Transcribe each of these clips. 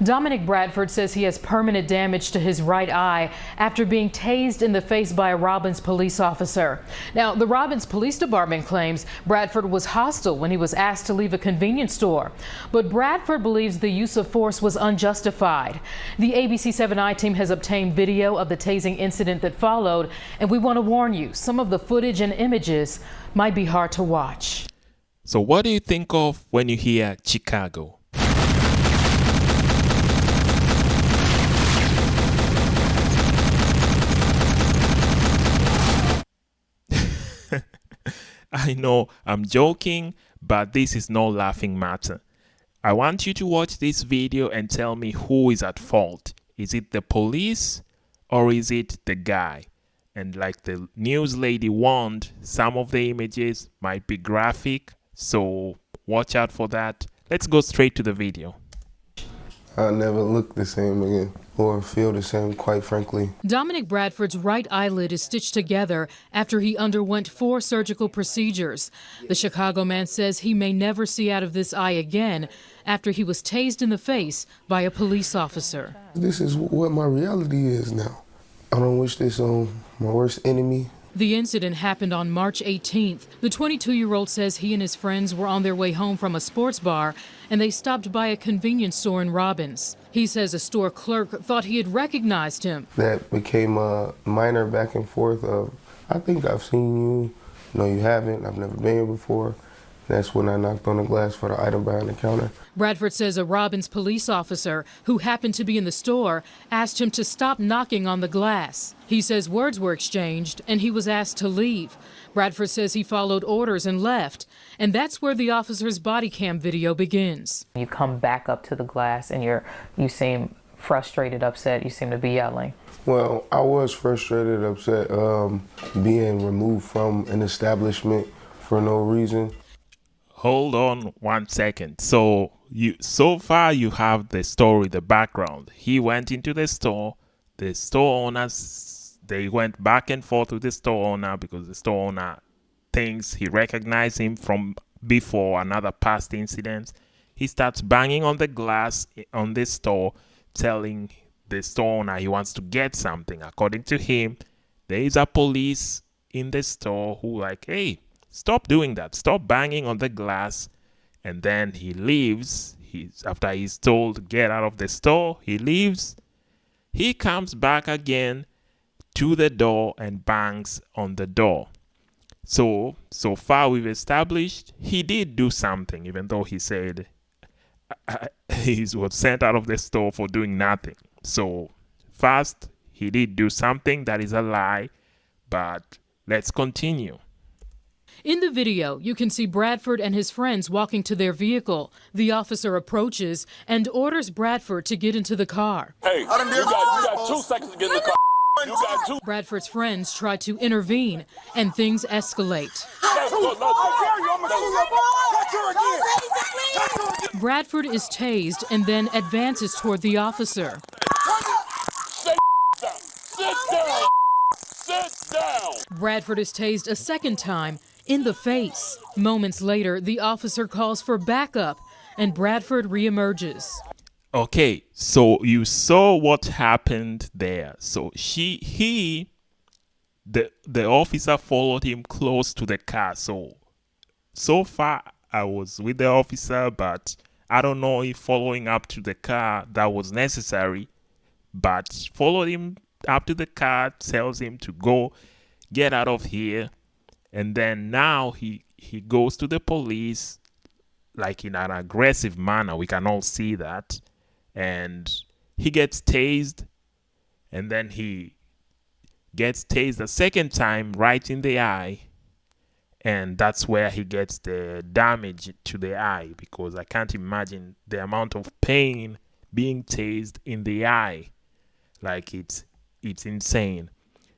Dominic Bradford says he has permanent damage to his right eye after being tased in the face by a Robbins police officer. Now, the Robbins Police Department claims Bradford was hostile when he was asked to leave a convenience store. But Bradford believes the use of force was unjustified. The ABC 7i team has obtained video of the tasing incident that followed, and we want to warn you, some of the footage and images might be hard to watch. So what do you think of when you hear Chicago? I know I'm joking, but this is no laughing matter. I want you to watch this video and tell me who is at fault. Is it the police or is it the guy? And like the news lady warned, some of the images might be graphic, so watch out for that. Let's go straight to the video. I'll never look the same again or feel the same, quite frankly. Dominic Bradford's right eyelid is stitched together after he underwent 4 surgical procedures. The Chicago man says he may never see out of this eye again after he was tased in the face by a police officer. This is what my reality is now. I don't wish this on my worst enemy. The incident happened on March 18th. The 22-year-old says he and his friends were on their way home from a sports bar and they stopped by a convenience store in Robbins. He says a store clerk thought he had recognized him. That became a minor back and forth of, I think I've seen you. No, you haven't. I've never been here before. That's when I knocked on the glass for the item behind the counter. Bradford says a Robbins police officer who happened to be in the store asked him to stop knocking on the glass. He says words were exchanged and he was asked to leave. Bradford says he followed orders and left. And that's where the officer's body cam video begins. You come back up to the glass and you seem frustrated, upset, you seem to be yelling. Well, I was frustrated, upset, being removed from an establishment for no reason. Hold on 1 second. So far you have the story, the background. He went into the store owners, they went back and forth with the store owner because the store owner thinks he recognized him from before another past incidents. He starts banging on the glass on the store, telling the store owner he wants to get something. According to him, there is a police in the store who like, hey, stop doing that. Stop banging on the glass. And then he leaves. After he's told, get out of the store, he leaves. He comes back again to the door and bangs on the door. So far we've established he did do something, even though he said he was sent out of the store for doing nothing. So first, he did do something that is a lie, but let's continue. In the video, you can see Bradford and his friends walking to their vehicle. The officer approaches and orders Bradford to get into the car. Hey, you got 2 seconds to get in the car. You got 2. Bradford's friends try to intervene, and things escalate. Bradford is tased and then advances toward the officer. Sit down. Sit down. Bradford is tased a second time in the face. Moments later, the officer calls for backup, and Bradford reemerges. Okay, so you saw what happened there. So the officer followed him close to the car. So far I was with the officer, but I don't know if following up to the car that was necessary. But followed him up to the car, tells him to go, get out of here. And then now he goes to the police like in an aggressive manner. We can all see that. And he gets tased. And then he gets tased a second time right in the eye. And that's where he gets the damage to the eye, because I can't imagine the amount of pain being tased in the eye. Like it's insane.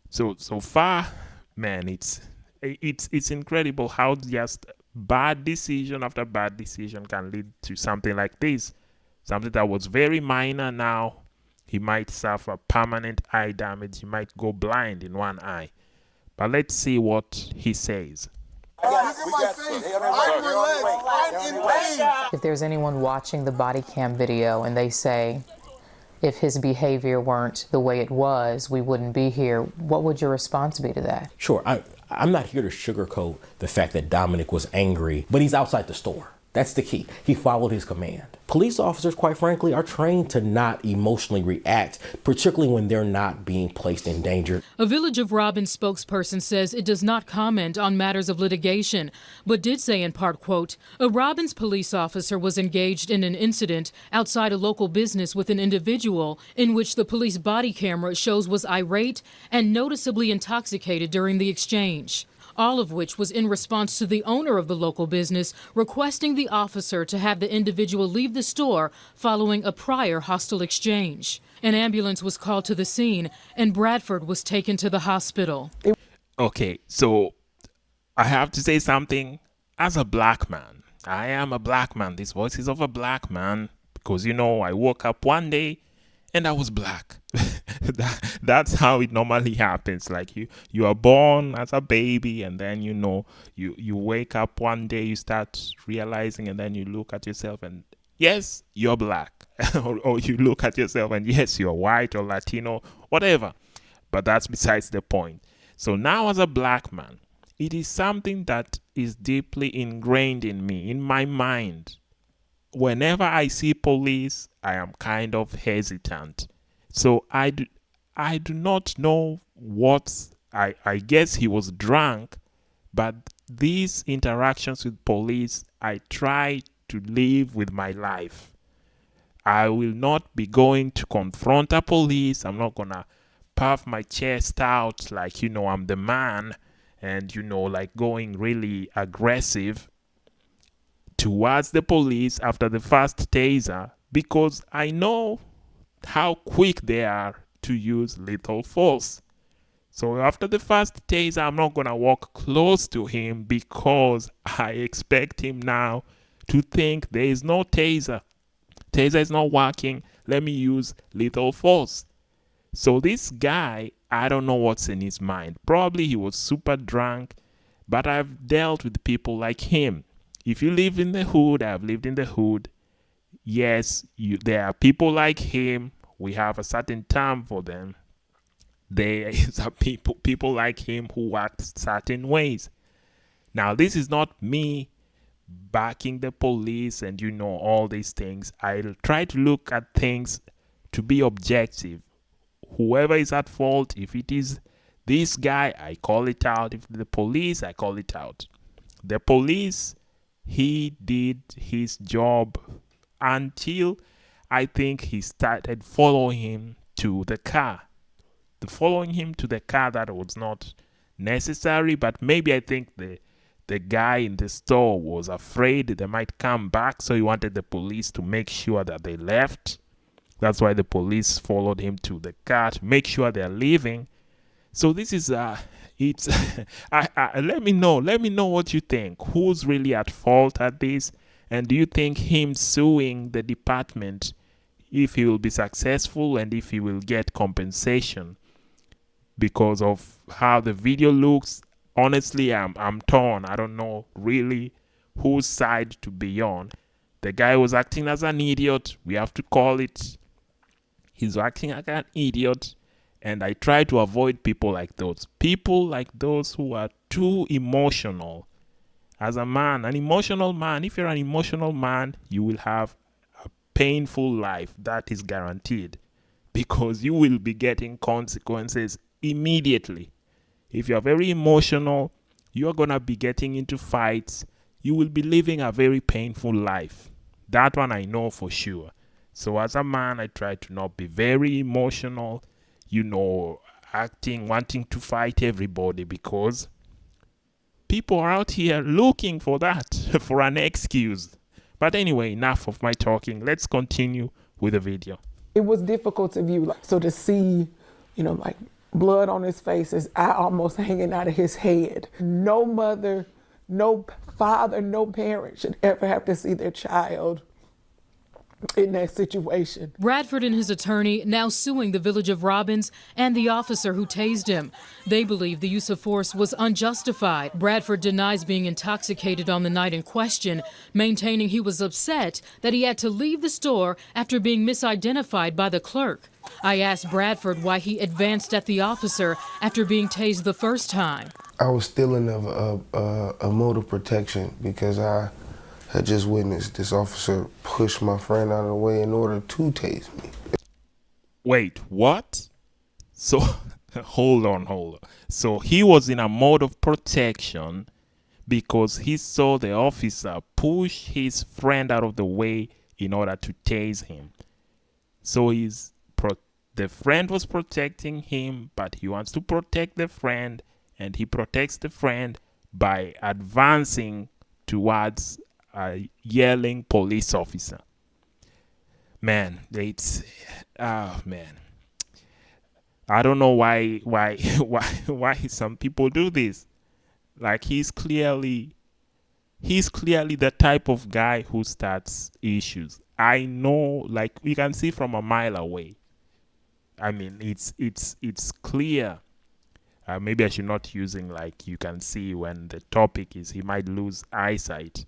So far, man, it's incredible how just bad decision after bad decision can lead to something like this. Something that was very minor, now he might suffer permanent eye damage. He might go blind in one eye. But let's see what he says. If there's anyone watching the body cam video and they say, if his behavior weren't the way it was, we wouldn't be here, what would your response be to that? Sure, I'm not here to sugarcoat the fact that Dominic was angry, but he's outside the store. That's the key. He followed his command. Police officers, quite frankly, are trained to not emotionally react, particularly when they're not being placed in danger. A Village of Robbins spokesperson says it does not comment on matters of litigation, but did say in part, quote, a Robbins police officer was engaged in an incident outside a local business with an individual in which the police body camera shows was irate and noticeably intoxicated during the exchange. All of which was in response to the owner of the local business requesting the officer to have the individual leave the store following a prior hostile exchange. An ambulance was called to the scene and Bradford was taken to the hospital. Okay, so I have to say something. As a black man, I am a black man. This voice is of a black man because, you know, I woke up one day and I was black. That's how it normally happens. Like you are born as a baby, and then you wake up one day, you start realizing, and then you look at yourself and yes, you're black. or you look at yourself and yes, you're white or Latino, whatever. But that's besides the point. So now as a black man, it is something that is deeply ingrained in me, in my mind. Whenever I see police, I am kind of hesitant. So I do not know what, I guess he was drunk, but these interactions with police, I try to live with my life. I will not be going to confront a police. I'm not gonna puff my chest out like, I'm the man and, like going really aggressive towards the police after the first taser, because I know how quick they are to use lethal force. So after the first taser, I'm not going to walk close to him because I expect him now to think there is no taser. Taser is not working. Let me use lethal force. So this guy, I don't know what's in his mind. Probably he was super drunk, but I've dealt with people like him. If you live in the hood, I've lived in the hood. Yes, there are people like him. We have a certain term for them. There is a people like him who act certain ways. Now, this is not me backing the police and all these things. I'll try to look at things to be objective. Whoever is at fault, if it is this guy, I call it out. If the police, I call it out. The police, he did his job until I think he started following him to the car. Following him to the car, that was not necessary, but maybe I think the guy in the store was afraid they might come back, so he wanted the police to make sure that they left. That's why the police followed him to the car to make sure they're leaving. So this is it's let me know what you think. Who's really at fault at this? And do you think him suing the department, if he will be successful and if he will get compensation because of how the video looks? Honestly, I'm torn. I don't know really whose side to be on. The guy was acting as an idiot. We have to call it. He's acting like an idiot. And I try to avoid people like those. People like those who are too emotional. As a man, an emotional man, if you're an emotional man, you will have a painful life. That is guaranteed. Because you will be getting consequences immediately. If you're very emotional, you're going to be getting into fights. You will be living a very painful life. That one I know for sure. So as a man, I try to not be very emotional, acting, wanting to fight everybody, because people are out here looking for that, for an excuse. But anyway, enough of my talking. Let's continue with the video. It was difficult to view, so to see, like blood on his face, his eye almost hanging out of his head. No mother, no father, no parent should ever have to see their child in that situation. Bradford and his attorney now suing the Village of Robbins and the officer who tased him. They believe the use of force was unjustified. Bradford denies being intoxicated on the night in question, maintaining he was upset that he had to leave the store after being misidentified by the clerk. I asked Bradford why he advanced at the officer after being tased the first time. I was still in a mode of protection because I had just witnessed this officer push my friend out of the way in order to tase me. Wait, what? So, hold on. So he was in a mode of protection because he saw the officer push his friend out of the way in order to tase him. So the friend was protecting him, but he wants to protect the friend, and he protects the friend by advancing towards a yelling police officer. Man, man. I don't know why some people do this. Like he's clearly the type of guy who starts issues. I know, like we can see from a mile away. I mean, it's clear. Maybe I should not using like you can see when the topic is he might lose eyesight.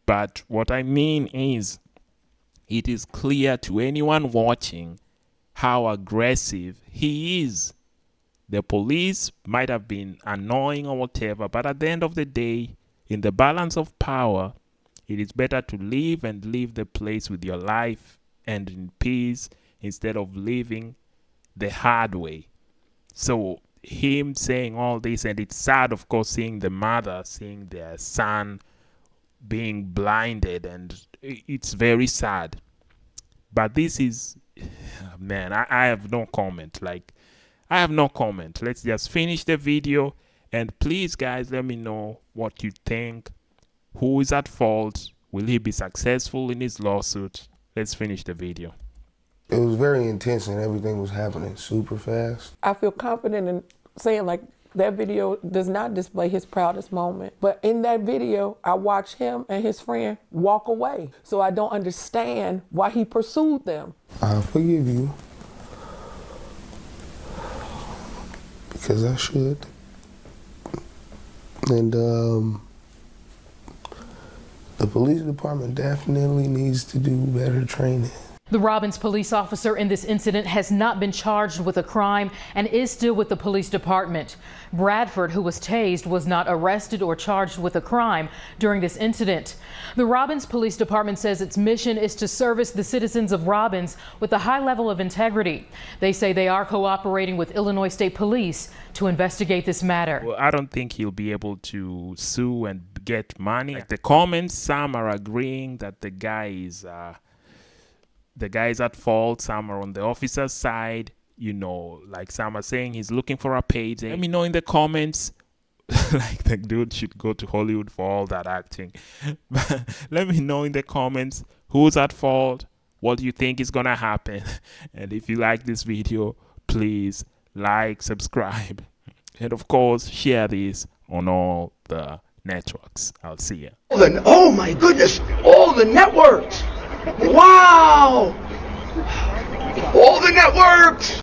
But what I mean is, it is clear to anyone watching how aggressive he is. The police might have been annoying or whatever, but at the end of the day, in the balance of power, it is better to live and leave the place with your life and in peace instead of living the hard way. So him saying all this, and it's sad, of course, seeing the mother, seeing their son being blinded, and it's very sad. But this is, man, I have no comment. I have no comment. Let's just finish the video, and please, guys, let me know what you think. Who is at fault? Will he be successful in his lawsuit? Let's finish the video. It was very intense and everything was happening super fast. I feel confident in saying like that video does not display his proudest moment. But in that video, I watched him and his friend walk away. So I don't understand why he pursued them. I forgive you. Because I should. And the police department definitely needs to do better training. The Robbins police officer in this incident has not been charged with a crime and is still with the police department. Bradford, who was tased, was not arrested or charged with a crime during this incident. The Robbins Police Department says its mission is to service the citizens of Robbins with a high level of integrity. They say they are cooperating with Illinois State Police to investigate this matter. Well, I don't think he'll be able to sue and get money. Like the comments, some are agreeing that the guy is at fault. Some are on the officer's side. You know, like some are saying he's looking for a payday. Let me know in the comments. Like the dude should go to Hollywood for all that acting. Let me know in the comments who's at fault. What do you think is gonna happen? And if you like this video, please like, subscribe, and of course share this on all the networks. I'll see you. Oh my goodness, all the networks. Wow! All the networks!